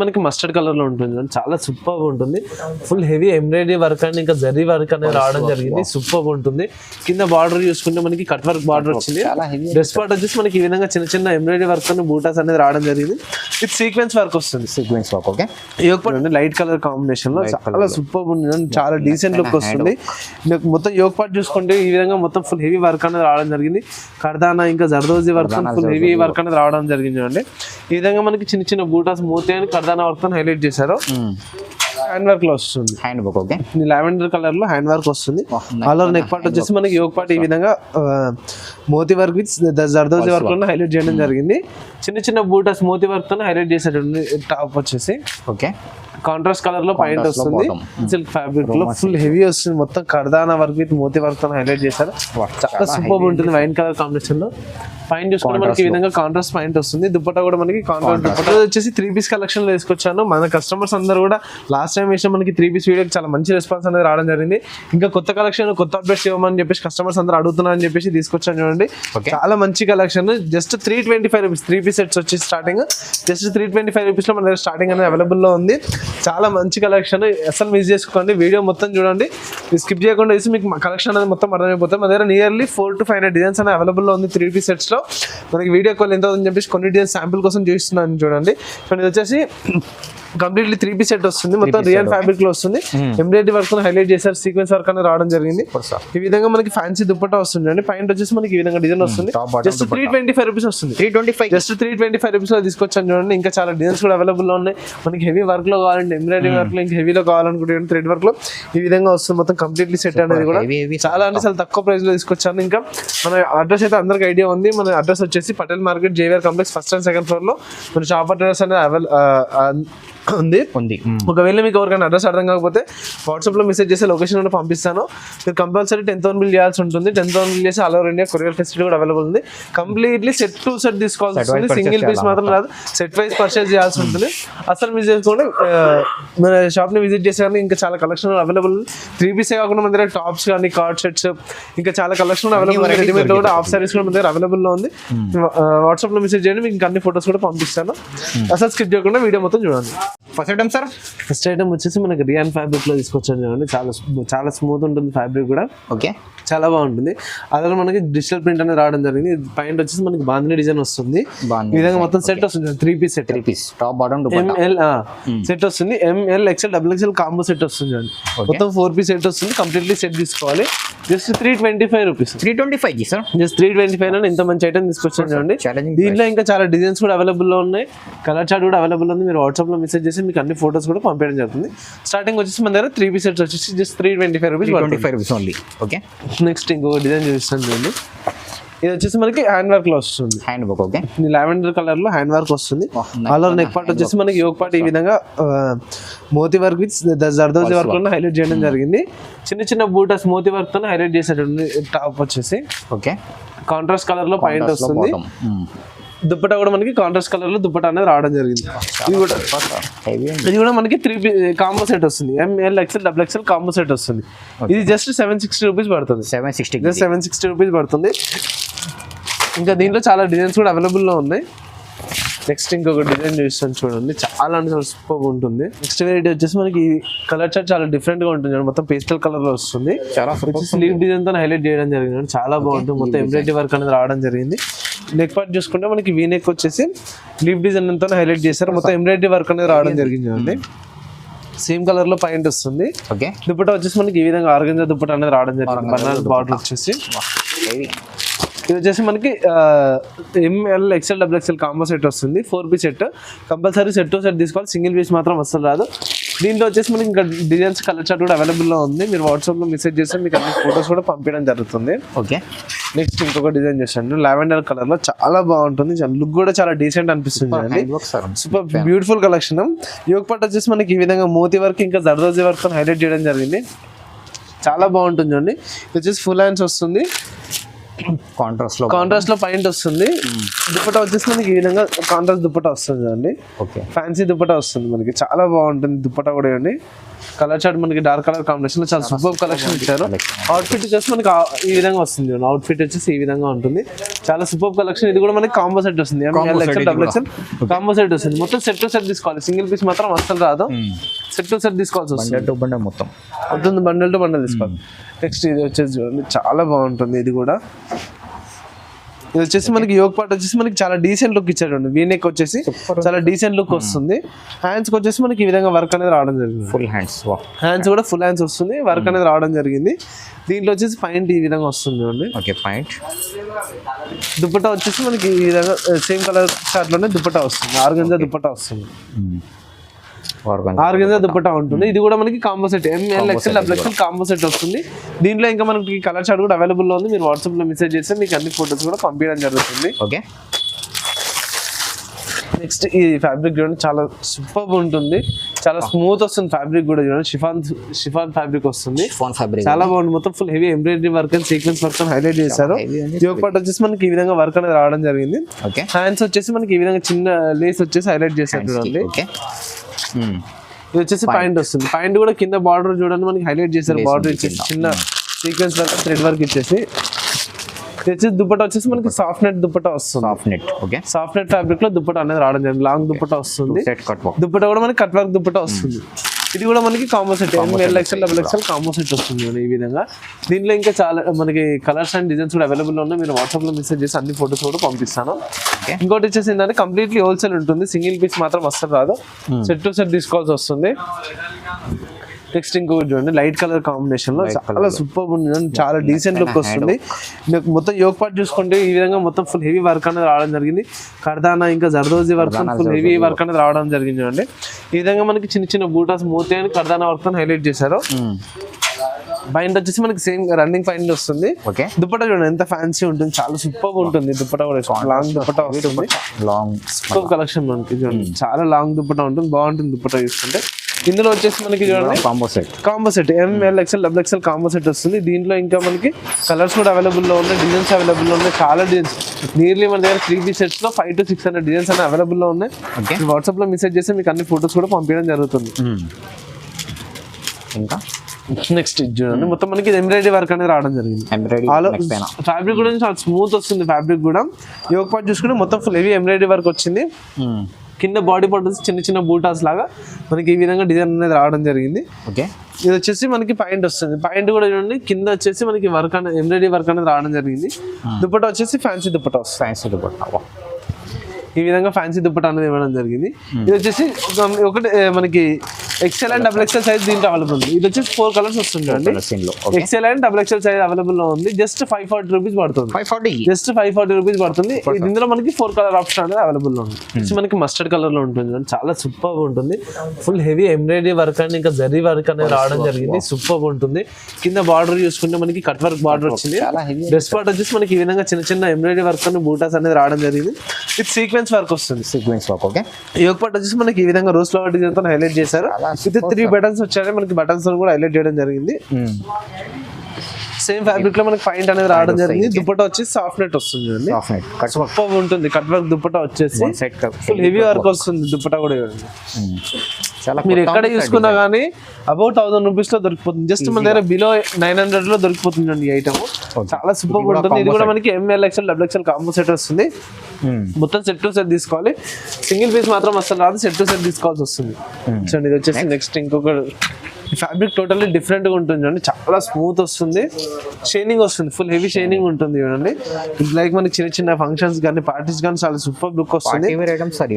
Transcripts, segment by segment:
మనకి mustard colour లో ఉంటుంది, చాలా సూపర్ ఉంటుంది. Full heavy embroidery work and ఇంకా జరీ వర్క్ అనేది రావడం జరిగింది. సూపర్ ఉంటుంది. కింద బార్డర్ చూసుకుంటే మనకి కట్ వర్క్ బార్డర్ వచ్చింది. డ్రెస్ పార్ట్ వచ్చేసి మనకి ఈ విధంగా చిన్న చిన్న ఎంబ్రాయిడరీ వర్క్ అని బూటాస్ అనేది రావడం జరిగింది. విత్ సీక్వెన్స్ వర్క్ వస్తుంది. Sequence work. Okay, yoke part అంటే లైట్ కలర్ కాంబినేషన్ లో చాలా సూపర్ ఉంది. చాలా డీసెంట్ లుక్ వస్తుంది. మొత్తం యోగ్ పార్ట్ చూసుకుంటే ఈ విధంగా మొత్తం ఫుల్ హెవీ వర్క్ అనేది రావడం జరిగింది. కర్దానా ఇంకా జర్దోజీ వర్క్ ఫుల్ హెవీ వర్క్ అనేది రావడం జరిగింది. అండి ఈ విధంగా మనకి చిన్న చిన్న బూటాస్ మూతే అని కర్దానా వర్క్ తో హైలైట్ చేశారు. హ్యాండ్ వర్క్ లో వస్తుంది. Hand work. Okay, lavender colour లో హ్యాండ్ వర్క్ వస్తుంది. ఆల్ ఓవర్ నెక్ పార్ట్ వచ్చేసి మనకి యోగ్ పార్ట్ ఈ విధంగా మోతీ వర్క్ విత్ జర్దోజీ వర్క్ లో హైలైట్ చేయడం జరిగింది. చిన్న చిన్న బూటాస్ మోతీ వర్క్ తో హైలైట్ చేసేటటువంటి టాప్ వచ్చేసి ఓకే కాంట్రాస్ట్ కలర్ లో పాయింట్ వస్తుంది. సిల్క్ ఫ్యాబ్రిక్ లో ఫుల్ హెవీ వస్తుంది. మొత్తం కర్దానా వర్క్ విత్ మోతీ వర్క్ తో హైలైట్ చేశారు. చాలా సూపర్ ఉంటుంది. వైన్ కలర్ కాంబినేషన్ లో పాయింట్ చూసుకుంటే మనకి ఈ విధంగా కాంట్రాస్ట్ పాయింట్ వస్తుంది. దుపట్టా కూడా మనకి కాంట్రాస్ట్ దుపట్టా వచ్చేసి 3 పీస్ కలెక్షన్ లో తీసుకొచ్చాను. మన కస్టమర్స్ అందరూ కూడా లాస్ట్ టైం వేసిన మనకి 3 పీస్ వీడియోకి చాలా మంచి రెస్పాన్స్ అనేది రావడం జరిగింది. ఇంకా కొత్త కలెక్షన్ కొత్త అప్డేట్స్ ఇవ్వమని చెప్పేసి కస్టమర్స్ అందరూ అడుగుతున్నారని చెప్పేసి తీసుకొచ్చాను. చూడండి చాలా మంచి collection. Just 325 rupees 3 piece sets వచ్చి స్టార్టింగ్ జస్ట్ 325 రూపీస్ లో మన దగ్గర స్టార్టింగ్ అనేది అవైలబుల్ లో ఉంది. చాలా మంచి కలెక్షన్. అసలు మిస్ చేసుకోండి, వీడియో మొత్తం చూడండి, స్కిప్ చేయకుండా వేసి మీకు కలెక్షన్ అనేది మొత్తం అర్థమైపోతుంది. మన దగ్గర నియర్లీ 4 to 500 డిజైన్స్ అనేది అవైలబుల్ లో ఉంది 3 పీస్ సెట్స్ లో. మనకి వీడియో కాల్ ఎంత అవుతుందని చెప్పేసి కొన్ని డిజైన్స్ శాంపుల్ కోసం చూపిస్తున్నాను చూడండి. ఇది వచ్చేసి కంప్లీట్లీ 3 పీస్ సెట్ వస్తుంది. మొత్తం రియల్ ఫ్యాబ్రిక్ లో వస్తుంది. ఎంబ్రాయిడరీ వర్క్ హైలైట్ చేశారు. సీక్వెన్స్ వర్క్ అనేది రావడం జరిగింది. ఈ విధంగా మనకి ఫ్యాన్సీ దుపట్టా వస్తుంది అండి. పాయింట్ వచ్చేసి మనకి ఈ విధంగా డిజైన్ వస్తుంది. జస్ట్ 325 రూపీస్ వస్తుంది. 325 జస్ట్ 325 రూపీస్ లో తీసుకొచ్చాను చూడండి. ఇంకా చాలా డిజైన్స్ కూడా అవైలబుల్ లో ఉన్నాయి. మనకి హెవీ వర్క్ లో కావాలంటే ఎంబ్రాయిడరీ వర్క్ లో ఇంకా హెవీలో కావాలనుకుంటే థ్రెడ్ వర్క్ లో ఈ విధంగా వస్తుంది. మొత్తం కంప్లీట్లీ సెట్ అనేది కూడా చాలా అంటే చాలా తక్కువ ప్రైస్ లో తీసుకొచ్చాను. ఇంకా మన అడ్రస్ అయితే అందరికి ఐడియా ఉంది. మన అడ్రస్ వచ్చేసి Patel market JVR complex first and second floor లో మన షాప్ అడ్రస్ అనేది ఉంది. ఒకవేళ మీకు ఎవరికైనా అడ్రస్ అర్థం కాకపోతే వాట్సాప్ లో మెసేజ్ చేసి లొకేషన్ పంపిస్తాను. మీరు కంపల్సరీ 10,000 బిల్ చేయాల్సి ఉంటుంది. 10,000 బిల్ చేసి all over India courier facility కూడా అవైలబుల్ ఉంది. కంప్లీట్లీ సెట్ టు సెట్ తీసుకోవాల్సి ఉంటుంది. సింగిల్ పీస్ మాత్రం రాదు, సెట్ వైజ్ పర్చేస్ చేయాల్సి ఉంటుంది. అసలు మిస్ చేసుకోండి. మన షాప్ ని విజిట్ చేసే ఇంకా చాలా కలెక్షన్ అవైలబుల్. 3 పీసే కాకుండా మన దగ్గర టాప్స్ కానీ కార్డ్ సెట్స్ ఇంకా చాలా కలెక్షన్ అవైలబుల్. రెడీమేడ్ కూడా హాఫ్ సారీస్ కూడా మన దగ్గర అవైలబుల్ లో ఉంది. వాట్సాప్ లో మెసేజ్ చేయండి, మీకు అన్ని ఫొటోస్ కూడా పంపిస్తాను. అసలు స్కిప్ చేయకుండా వీడియో మొత్తం చూడండి. First item sir, first item వచ్చేసి మనకి రియాన్ ఫ్యాబ్రిక్ లో తీసుకొచ్చాను చూడండి. చాలా స్మూత్ ఉంటుంది ఫ్యాబ్రిక్ కూడా. ఓకే, చాలా బాగుంటుంది. అలాగే మనకి డిజిటల్ ప్రింట్ అనేది రావడం జరిగింది. పైన వచ్చేసి మనకి బాందిని డిజైన్ వస్తుంది. ఈ విధంగా మొత్తం సెట్ వస్తుంది. 3 piece set, 3 piece top bottom ML set వస్తుంది. ML XL XXL combo set వస్తుంది చూడండి. మొత్తం 4 పీస్ సెట్ వస్తుంది. కంప్లీట్లీ సెట్ తీసుకోవాలి. Just 325 rupees. 325 సార్, జస్ట్ 325 అని ఇంత మంచి ఐటమ్ తీసుకొచ్చాను చూడండి. దీంట్లో ఇంకా చాలా డిజైన్స్ కూడా అవైలబుల్ లో ఉన్నాయి. కలర్ చార్ట్ కూడా అవైలబుల్ ఉంది. మీరు వాట్సాప్ లో మెసేజ్ చేసి మీకు అన్ని ఫోటోస్ కూడా పంపించడం జరుగుతుంది. స్టార్టింగ్ వచ్చేసి మన దగ్గర 3 పీస్ సెట్స్ వచ్చేసి just 325 rupees only. Okay, next ఇంకొక డిజైన్ చూపిస్తాను చూడండి. ఇది వచ్చేసి మనకి హ్యాండ్ వర్క్ లో వస్తుంది. Hand work. Okay, lavender colour లో హ్యాండ్ వర్క్ వస్తుంది. ఆల్ ఓవర్ నెక్ పార్ట్ వచ్చేసి మనకి యోగ్ పార్ట్ ఈ విధంగా మోతీ వర్క్ విత్ జర్దోజీ వర్క్ లో హైలైట్ చేయడం జరిగింది. చిన్న చిన్న బూటాస్ మోతీ వర్క్ తో హైలైట్ చేసేటటువంటి టాప్ వచ్చేసి ఓకే కాంట్రాస్ట్ కలర్ లో పాయింట్ వస్తుంది. దుప్పటా కూడా మనకి కాంట్రాస్ట్ కలర్ లో దుప్పటా అనేది రావడం జరిగింది. ఇది కూడా మనకి 3 కాంబో సెట్ వస్తుంది. ML XL XXL combo set వస్తుంది. ఇది జస్ట్ 760 రూపీస్ పడుతుంది. 760 రూపీస్ పడుతుంది. ఇంకా దీంట్లో చాలా డిజైన్స్ కూడా అవైలబుల్ లో ఉన్నాయి. నెక్స్ట్ ఇంకొక డిజైన్ చూస్తాను చూడండి. చాలా అంటే సూపర్ ఉంటుంది. నెక్స్ట్ వెరైటీ వచ్చేసి మనకి కలర్ చార్ట్ చాలా డిఫరెంట్ గా ఉంటుంది. మొత్తం పేస్టల్ కలర్ లో వస్తుంది. స్లీవ్ డిజైన్ తో హైలైట్ చేయడం జరిగింది. చాలా బాగుంటుంది. మొత్తం ఎంబ్రాయిడరీ వర్క్ అనేది రావడం జరిగింది. నెక్ పార్ట్ చూసుకుంటే మనకి వీ నెక్ వచ్చేసి లీవ్ డిజైన్ తో హైలైట్ చేశారు. మొత్తం ఎంబ్రాయిడరీ వర్క్ అనేది రావడం జరిగింది అండి. సేమ్ కలర్ లో పాయింట్ వస్తుంది. దుపట్టా వచ్చేసి మనకి ఈ విధంగా ఆర్గంజా దుపట్టా అనేది రావడం జరిగింది. బనానా బార్డర్ వచ్చేసి ఇది వచ్చేసి మనకి ML XL XXL combo set వస్తుంది. 4 piece set. Compulsory set to set తీసుకోవాలి. సింగిల్ పీస్ మాత్రం అస్సలు రాదు. దీంట్లో వచ్చేసి మనకి ఇంకా డిజైన్స్ కలర్ చార్ట్ కూడా అవైలబుల్ లో ఉంది. మీరు వాట్సాప్ లో మెసేజ్ చేస్తే మీకు అన్ని ఫోటోస్ కూడా పంపించడం జరుగుతుంది. ఓకే, నెక్స్ట్ ఇంకొక డిజైన్ చేశాను లావెండర్ కలర్ లో. చాలా బాగుంటుంది. లుక్ కూడా చాలా డీసెంట్ అనిపిస్తుంది. Super beautiful collection. Yoke part వచ్చేసి మనకి ఈ విధంగా మోతీ వర్క్ ఇంకా జర్దోజీ వర్క్ హైలైట్ చేయడం జరిగింది. చాలా బాగుంటుంది చూడండి. ఇది వచ్చేసి ఫుల్ హ్యాండ్స్ వస్తుంది. కాంట్రాస్ట్ లో పాయింట్ వస్తుంది. దుపట్టా వచ్చేసి మనకి ఈ విధంగా కాంట్రాస్ట్ దుపట్టా వస్తుంది అండి. ఓకే, ఫ్యాన్సీ దుపట్టా వస్తుంది మనకి, చాలా బాగుంటుంది దుపట్టా కూడా అండి. కలర్ చార్ట్ మనకి డార్క్ కలర్ కాంబినేషన్ లో చాలా సూపర్ కలెక్షన్ ఇచ్చారు. అవుట్ఫిట్ వచ్చేసి మనకి ఈ విధంగా వస్తుంది. అవుట్ఫిట్ వచ్చేసి ఈ విధంగా ఉంటుంది, చాలా సూపర్ కలెక్షన్. ఇది కూడా మనకి కాంబో సెట్ వస్తుంది, కాంబో సెట్ వస్తుంది. మొత్తం సెట్ టు సెట్ తీసుకోవాలి, సింగిల్ పీస్ మాత్రం అస్సలు రాదు. సెట్ టు సెట్ తీసుకోవాల్సి వస్తుంది, మొత్తం అవుతుంది. బండల్ టు బండల్ తీసుకోవాలి. నెక్స్ట్ ఇది వచ్చేసి చూడండి, చాలా బాగుంటుంది. ఇది కూడా ఇది వచ్చేసి మనకి యోగ్ పార్ట్ వచ్చేసి మనకి చాలా డీసెంట్ లుక్ ఇచ్చాడు. వీనెక్ వచ్చేసి చాలా డీసెంట్ లుక్ వస్తుంది. హ్యాండ్స్ వచ్చేసి మనకి ఈ విధంగా వర్క్ అనేది రావడం జరిగింది. ఫుల్ హ్యాండ్స్, హ్యాండ్స్ కూడా ఫుల్ హ్యాండ్స్ వస్తుంది, వర్క్ అనేది రావడం జరిగింది. దీంట్లో వచ్చేసి పాయింట్ ఈ విధంగా వస్తుంది అండి. Okay, point. దుపట్టా వచ్చేసి మనకి ఈ విధంగా సేమ్ కలర్ షార్ట్ లోనే దుపట్టా వస్తుంది. ఆర్గంజా దుపట్టా వస్తుంది, ఆర్గంజా దుపట్టా ఉంటుంది. ఇది కూడా మనకి combo set, M L XL double XL combo set వస్తుంది. దీంట్లో ఇంకా మనకి కలర్ చార్ట్ కూడా అవైలబుల్ లో ఉంది. మీరు వాట్సాప్ లో మెసేజ్ చేస్తే మీకు అన్ని ఫోటోస్ కూడా పంపించడం జరుగుతుంది. ఓకే, నెక్స్ట్ ఈ ఫ్యాబ్రిక్ చూడండి, చాలా సూపర్ ఉంటుంది, చాలా స్మూత్ వస్తుంది. ఫ్యాబ్రిక్ కూడా చూడండి, షిఫాన్ ఫ్యాబ్రిక్ వస్తుంది, చాలా బాగుంది. మొత్తం full heavy embroidery work and sequence work highlight చేశారు. యోగ్ పార్ట్ వచ్చేసి మనకి ఈ విధంగా వర్క్ అనేది రావడం జరిగింది. హ్యాండ్స్ వచ్చేసి మనకి ఈ విధంగా చిన్న లేస్ వచ్చేసి హైలైట్ చేశారు చూడండి. ఇది వచ్చేసి పాయింట్ వస్తుంది. పాయింట్ కూడా కింద బార్డర్ చూడండి మనకి హైలైట్ చేశారు. బార్డర్ ఇచ్చేసి చిన్న సీక్వెన్స్ వర్క్, థ్రెడ్ వర్క్ ఇచ్చేసి. ఇది వచ్చేసి దుపట్టా వచ్చేసి మనకి సాఫ్ట్ నెట్ దుపట్టా వస్తుంది. సాఫ్ట్ నెట్ ఫ్యాబ్రిక్ లో దుపట్టా అనేది రావడం జరిగింది. లాంగ్ దుపట్టా వస్తుంది. దుపట్టా కూడా మనకి కట్ వర్క్ దుపట్టా వస్తుంది. ఇది కూడా మనకి combo set, M L XL double XL combo set వస్తుంది ఈ విధంగా. దీంట్లో ఇంకా చాలా మనకి కలర్స్ అండ్ డిజైన్స్ కూడా అవైలబుల్ ఉన్నాయి. మీరు వాట్సాప్ లో మెసేజ్ చేసి అన్ని ఫోటోస్ కూడా పంపిస్తాను. ఇంకోటి వచ్చేసి ఏంటంటే కంప్లీట్లీ హోల్సేల్ ఉంటుంది, సింగిల్ పీస్ మాత్రం అస్సలు రాదు, సెట్ టు సెట్ తీసుకోవాల్సి వస్తుంది. నెక్స్ట్ ఇంకోటి చూడండి, లైట్ కలర్ కాంబినేషన్ లో చాలా సూపర్ ఉంది, చాలా డీసెంట్ లుక్ వస్తుంది. మీకు మొత్తం యోగ్ పార్ట్ చూసుకుంటే ఈ విధంగా మొత్తం ఫుల్ హెవీ వర్క్ అనేది రావడం జరిగింది. కర్దానా ఇంకా జర్దోజీ వర్క్, ఫుల్ హెవీ వర్క్ అనేది రావడం జరిగింది చూడండి. ఈ విధంగా మనకి చిన్న చిన్న బూటాస్ మోతి అని కర్దానా వర్క్ తో హైలైట్ చేశారు. బైండ్ వచ్చేసి మనకి సేమ్ రన్నింగ్ బైండ్ వస్తుంది. దుపట్టా చూడండి ఎంత ఫ్యాన్సీ ఉంటుంది, చాలా సూపర్ ఉంటుంది. దుపట్టా కూడా లాంగ్ దుపట్టా వస్తుంది, సూపర్ కలెక్షన్ మనకి చూడండి, చాలా లాంగ్ దుపట్టా ఉంటుంది, బాగుంటుంది దుపట్టా చూసుకుంటే. ఇందులో వచ్చేసి మనకి చూడండి combo set, M L XL double XL combo set వస్తుంది. దీంట్లో ఇంకా మనకి కలర్స్ కూడా అవైలబుల్ లో ఉన్నాయి, డిజైన్స్ అవైలబుల్ లో ఉన్నాయి, చాలా డిజైన్స్. నియర్లీ మన దగ్గర 3 పీస్ సెట్స్ లో 500 to 600 డిజైన్స్ అనేవి అవైలబుల్ లో ఉన్నాయి. వాట్సాప్ లో మెసేజ్ చేస్తే మీకు అన్ని ఫోటోస్ కూడా పంపించడం జరుగుతుంది. ఇంకా నెక్స్ట్ చూడండి, మొత్తం మనకి ఎంబ్రాయిడరీ వర్క్ అనేది రావడం జరిగింది. ఫ్యాబ్రిక్ కూడా చాలా స్మూత్ వస్తుంది. ఫ్యాబ్రిక్ కూడా యోగ్ పార్ట్ చూసుకుంటే మొత్తం ఫుల్ హెవీ ఎంబ్రాయిడరీ వర్క్ వచ్చింది. కింద బాడీ పార్ట్ చిన్న చిన్న బూటాస్ లాగా మనకి ఈ విధంగా డిజైన్ అనేది రావడం జరిగింది. ఇది వచ్చేసి మనకి పాయింట్ వస్తుంది. పాయింట్ కూడా చూడండి, కింద వచ్చేసి మనకి వర్క్ అనేది ఎంబ్రాయిడరీ వర్క్ అనేది రావడం జరిగింది. దుపట్టా వచ్చేసి ఫ్యాన్సీ దుపట్టా వస్తుంది. ఈ విధంగా ఫ్యాన్సీ దుపట్టా అనేది ఇవ్వడం జరిగింది. ఇది వచ్చేసి ఒకటి మనకి XL and double XL size దీంట్లో అవైలబుల్ ఉంది. ఇది వచ్చేసి 4 కలర్స్ వస్తుంది అండి. XL and double XL size available లో ఉంది. జస్ట్ 540 రూపీస్ పడుతుంది. జస్ట్ 540 రూపీస్ పడుతుంది. ఇందులో మనకి 4 కలర్ ఆప్షన్ అనేది అవైలబుల్ లో ఉంది. మనకి మస్టర్డ్ కలర్ లో ఉంటుంది, చాలా సూపర్ ఉంటుంది. Full heavy embroidery work and ఇంకా జరీ వర్క్ అనేది రావడం జరిగింది. సూపర్ ఉంటుంది. కింద బార్డర్ చూసుకుంటే మనకి కట్ వర్క్ బార్డర్ వచ్చింది. డ్రెస్ పార్ట్ వచ్చేసి మనకి ఈ విధంగా చిన్న చిన్న ఎంబ్రాయిడరీ వర్క్ అని బూటాస్ అనేది రావడం జరిగింది. ఇది సీక్వెన్స్ వర్క్ వస్తుంది. యోగ్ పార్ట్ వచ్చేసి మనకి ఈ విధంగా రోజ్ ఫ్లవర్ డిజైన్ తో హైలైట్ చేశారు. ఇది 3 బటన్స్ వచ్చాయి. మనకి బటన్స్ కూడా హైలైట్ చేయడం జరిగింది. సేమ్ ఫ్యాబ్రిక్ లో మనకి పాయింట్ అనేది రావడం జరిగింది. దుపట్టా వచ్చేసి సాఫ్ట్ నెట్ వస్తుంది, సూపర్ ఉంటుంది. కట్ వర్క్ దుపట్టా వచ్చేసి ఫుల్ హెవీ వర్క్ వస్తుంది. దుపట్టా కూడా మీరు ఎక్కడ చూసుకున్నా కానీ అబౌట్ 1000 రూపీస్ లో దొరికిపోతుంది. జస్ట్ మన దగ్గర బిలో 900 లో దొరికిపోతుంది ఈ ఐటమ్. చాలా సూపర్ ఉంటుంది. ఇది కూడా మనకి M L XL double XL combo set వస్తుంది. మొత్తం సెట్ టు సెట్ తీసుకోవాలి, సింగిల్ పీస్ మాత్రం అసలు రాదు, సెట్ టు సెట్ తీసుకోవాల్సి వస్తుంది. చూడండి, ఇది వచ్చేసి నెక్స్ట్ ఇంకొక ఫ్యాబ్రిక్ టోటల్లీ డిఫరెంట్ గా ఉంటుంది చూడండి, చాలా స్మూత్ వస్తుంది, షైనింగ్ వస్తుంది, ఫుల్ హెవీ షైనింగ్ ఉంటుంది చూడండి. లైక్ మనకి చిన్న చిన్న ఫంక్షన్స్ కానీ పార్టీస్ కానీ చాలా సూపర్ లుక్ వస్తుంది.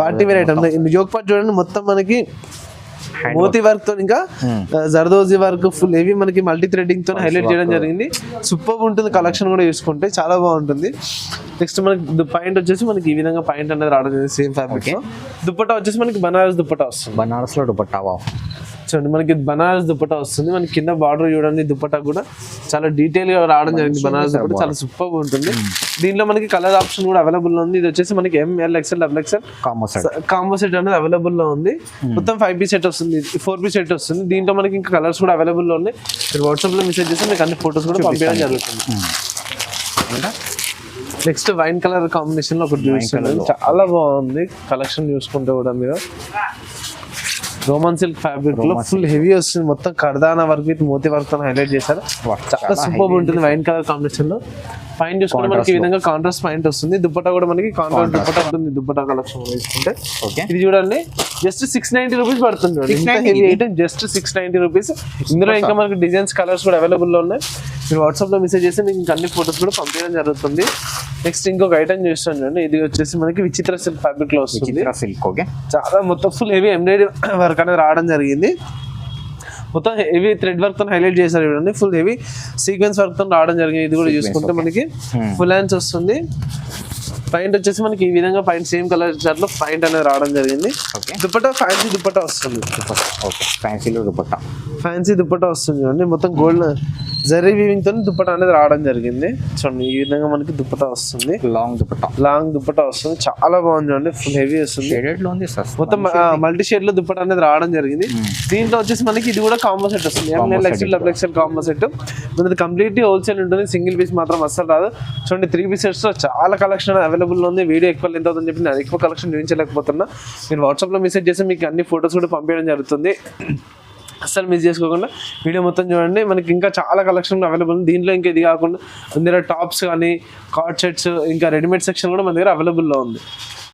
Party wear item yoke part చూడండి, మొత్తం మనకి మోతీ వర్క్ తో ఇంకా జర్దోజీ వర్క్ ఫుల్ హెవీ మనకి మల్టీ థ్రెడింగ్ తో హైలైట్ చేయడం జరిగింది. సూపర్ ఉంటుంది. కలెక్షన్ కూడా చూసుకుంటే చాలా బాగుంటుంది. నెక్స్ట్ మనకి పాయింట్ వచ్చేసి మనకి ఈ విధంగా పాయింట్ అనేది రావడం జరిగింది. సేమ్ ఫ్యాబ్రిక్ దుపట్టా వచ్చేసి మనకి బనారస్ దుపట్టా వస్తుంది. బనారస్ లో దుపట్టా చూడండి, మనకి బనారస్ దుపట్టా వస్తుంది. మనకి కింద బార్డర్ చూడండి, దుపట్టా కూడా చాలా డీటెయిల్ గా రావడం జరిగింది. బనారస్ దుపట్టా చాలా సూపర్ ఉంటుంది. దీంట్లో మనకి కలర్ ఆప్షన్ కూడా అవైలబుల్ ఉంది. ఇది వచ్చేసి మనకి M L XL double XL combo set అనేది అవైలబుల్ లో ఉంది. మొత్తం 5 పీస్ సెట్ వస్తుంది, 4 పీస్ సెట్ వస్తుంది. దీంట్లో మనకి ఇంకా కలర్స్ కూడా అవైలబుల్ లో ఉన్నాయి. మీరు వాట్సాప్ లో మెసేజ్ చేస్తే మీకు అన్ని ఫోటోస్ కూడా పంపించడం జరుగుతుంది. నెక్స్ట్ వైన్ కలర్ కాంబినేషన్ లో ఒకటి చూస్తున్నాను, చాలా బాగుంది కలెక్షన్ చూసుకుంటే కూడా మీరు. రోమన్ సిల్క్ ఫ్యాబ్రిక్ లో ఫుల్ హెవీ వస్తుంది, మొత్తం కర్దానా వర్క్ విత్ మోతీ వర్క్ తో హైలైట్ చేశారు. చాలా సూపర్ ఉంటుంది వైన్ కలర్ కాంబినేషన్ లో. పైన చూసుకుంటే మనకి ఈ విధంగా కాంట్రాస్ట్ పాయింట్ వస్తుంది. దుప్పటా కూడా మనకి కాంట్రాస్ట్ దుప్పటా ఉంటుంది. దుప్పటా కలెక్షన్ తీసుకుంటే ఇది చూడండి జస్ట్ 690 రూపీస్ పడుతుంది. Just 690 rupees. ఇందులో ఇంకా మనకి డిజైన్స్ కలర్స్ కూడా అవైలబుల్ లో ఉన్నాయి. మీరు వాట్సాప్ లో మెసేజ్ చేస్తే మీకు ఇంకా అన్ని ఫోటోస్ కూడా పంపించడం జరుగుతుంది. నెక్స్ట్ ఇంకొక ఐటమ్ చూస్తాను చూడండి, ఇది వచ్చేసి మనకి విచిత్ర సిల్క్ ఫ్యాబ్రిక్ లో వస్తుంది. చాలా మొత్తం ఫుల్ హెవీ ఎంబ్రాయిడరీ వర్క్ అనేది రావడం జరిగింది. మొత్తం హెవీ థ్రెడ్ వర్క్ తో హైలైట్ చేశారు చూడండి, ఫుల్ హెవీ సీక్వెన్స్ వర్క్ తో రావడం జరిగింది. ఇది కూడా చూసుకుంటే మనకి ఫుల్ హ్యాండ్స్ వస్తుంది. పాయింట్ వచ్చేసి మనకి ఈ విధంగా పాయింట్ సేమ్ కలర్ చార్ట్ లో పాయింట్ అనేది రావడం జరిగింది. దుపట్టా ఫ్యాన్సీ దుపట్టా వస్తుంది. ఫ్యాన్సీ దుపట్టా వస్తుంది చూడండి, మొత్తం గోల్డ్ జరీ వీవింగ్ తో దుపట్టా అనేది రావడం జరిగింది. చూడండి ఈ విధంగా మనకి దుపట్టా వస్తుంది, లాంగ్ దుపట్టా వస్తుంది. చాలా బాగుంది చూడండి, ఫుల్ హెవీ వస్తుంది. మొత్తం మల్టీ షేడ్ లో దుపట్టా అనేది రావడం జరిగింది. దీంట్లో వచ్చేసి మనకి ఇది కూడా కాంబో సెట్ వస్తుంది. ML XL XL combo set. మనది కంప్లీట్లీ హోల్సేల్ ఉంటుంది, సింగిల్ పీస్ మాత్రం అస్సలు రాదు. చూడండి 3 పీస్ సెట్స్ లో చాలా కలెక్షన్ అవైలబుల్ ఉంది. వీడియో ఎక్కువ ఎంత అవుతుందని చెప్పి నేను ఎక్కువ కలెక్షన్ చూపించలేకపోతున్నా. మీరు వాట్సాప్ లో మెసేజ్ చేసి మీకు అన్ని ఫొటోస్ కూడా పంపించడం జరుగుతుంది. అస్సలు మిస్ చేసుకోకుండా వీడియో మొత్తం చూడండి, మనకి ఇంకా చాలా కలెక్షన్ అవైలబుల్ ఉంది. దీంట్లో ఇంకా ఇది కాకుండా మన దగ్గర టాప్స్ కానీ కార్డ్ సెట్స్ ఇంకా రెడీమేడ్ సెక్షన్ కూడా మన దగ్గర అవైలబుల్లో ఉంది.